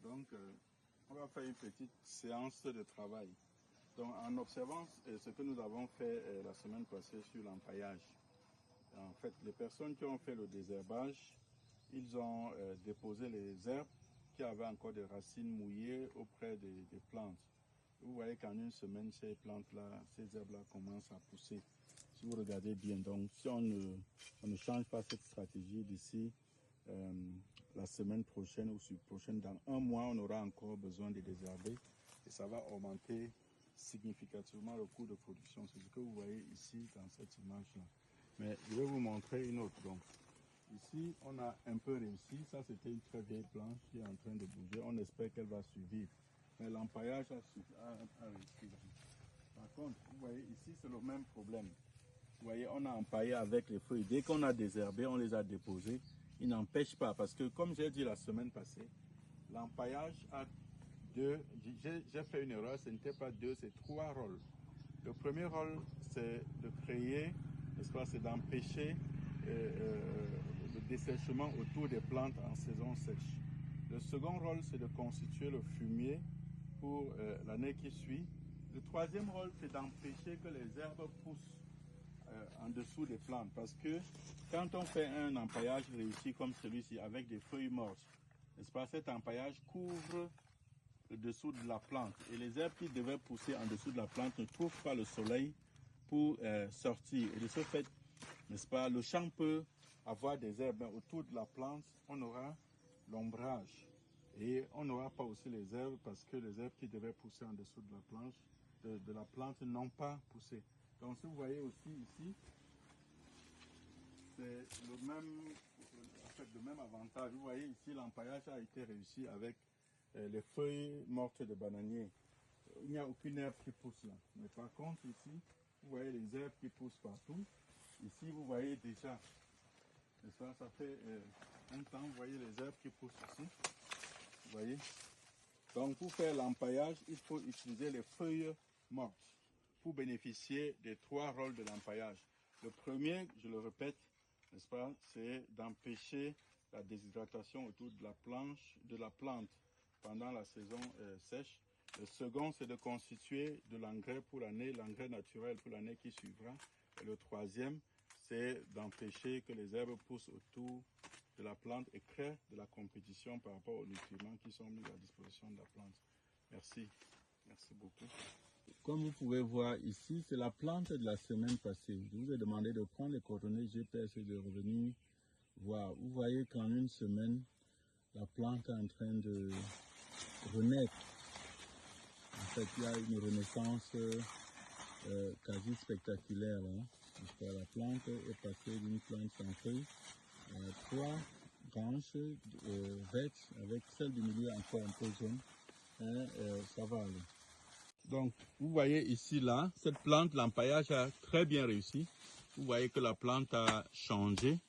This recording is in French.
Donc, on va faire une petite séance de travail. Donc, en observant ce que nous avons fait la semaine passée sur l'empaillage, en fait, les personnes qui ont fait le désherbage, ils ont déposé les herbes qui avaient encore des racines mouillées auprès des plantes. Vous voyez qu'en une semaine, ces plantes-là, ces herbes-là commencent à pousser. Si vous regardez bien, donc si on ne change pas cette stratégie d'ici la semaine prochaine ou prochaine, dans un mois, on aura encore besoin de désherber et ça va augmenter significativement le coût de production. C'est ce que vous voyez ici dans cette image-là. Mais je vais vous montrer une autre. Donc, ici, on a un peu réussi. Ça, c'était une très vieille planche qui est en train de bouger. On espère qu'elle va survivre. Mais l'empaillage a réussi. Par contre, vous voyez, ici, c'est le même problème. Vous voyez, on a empaillé avec les feuilles. Dès qu'on a désherbé, on les a déposés. Il n'empêche pas, parce que comme j'ai dit la semaine passée, l'empaillage a deux. J'ai fait une erreur, ce n'était pas deux, c'est trois rôles. Le premier rôle, c'est de créer, n'est-ce pas, c'est d'empêcher le dessèchement autour des plantes en saison sèche. Le second rôle, c'est de constituer le fumier pour l'année qui suit. Le troisième rôle, c'est d'empêcher que les herbes poussent en dessous des plantes. Parce que quand on fait un empaillage réussi comme celui-ci avec des feuilles mortes, n'est-ce pas, cet empaillage couvre le dessous de la plante. Et les herbes qui devaient pousser en dessous de la plante ne trouvent pas le soleil pour sortir. Et de ce fait, n'est-ce pas, le champ peut avoir des herbes autour de la plante, on aura l'ombrage. Et on n'aura pas aussi les herbes parce que les herbes qui devaient pousser en dessous de la planche, de la plante n'ont pas poussé. Donc si vous voyez aussi ici, c'est le même avantage. Vous voyez ici, l'empaillage a été réussi avec les feuilles mortes de bananier. Il n'y a aucune herbe qui pousse là. Mais par contre ici, vous voyez les herbes qui poussent partout. Ici, vous voyez déjà, ça fait un temps, vous voyez les herbes qui poussent ici. Vous voyez. Donc pour faire l'empaillage, il faut utiliser les feuilles mortes pour bénéficier des trois rôles de l'empaillage. Le premier, je le répète, n'est-ce pas, c'est d'empêcher la déshydratation autour de la plante pendant la saison sèche. Le second, c'est de constituer de l'engrais pour l'année, l'engrais naturel pour l'année qui suivra. Et le troisième, c'est d'empêcher que les herbes poussent autour de la plante et créent de la compétition par rapport aux nutriments qui sont mis à disposition de la plante. Merci. Merci beaucoup. Comme vous pouvez voir ici, c'est la plante de la semaine passée. Je vous ai demandé de prendre les coordonnées GPS et de revenir voir. Vous voyez qu'en une semaine, la plante est en train de renaître. En fait, il y a une renaissance quasi spectaculaire. La plante est passée d'une plante sans feuilles à trois branches vertes avec celle du milieu encore un peu jaune. Ça va aller. Donc, vous voyez ici, là, cette plante, l'empaillage a très bien réussi. Vous voyez que la plante a changé.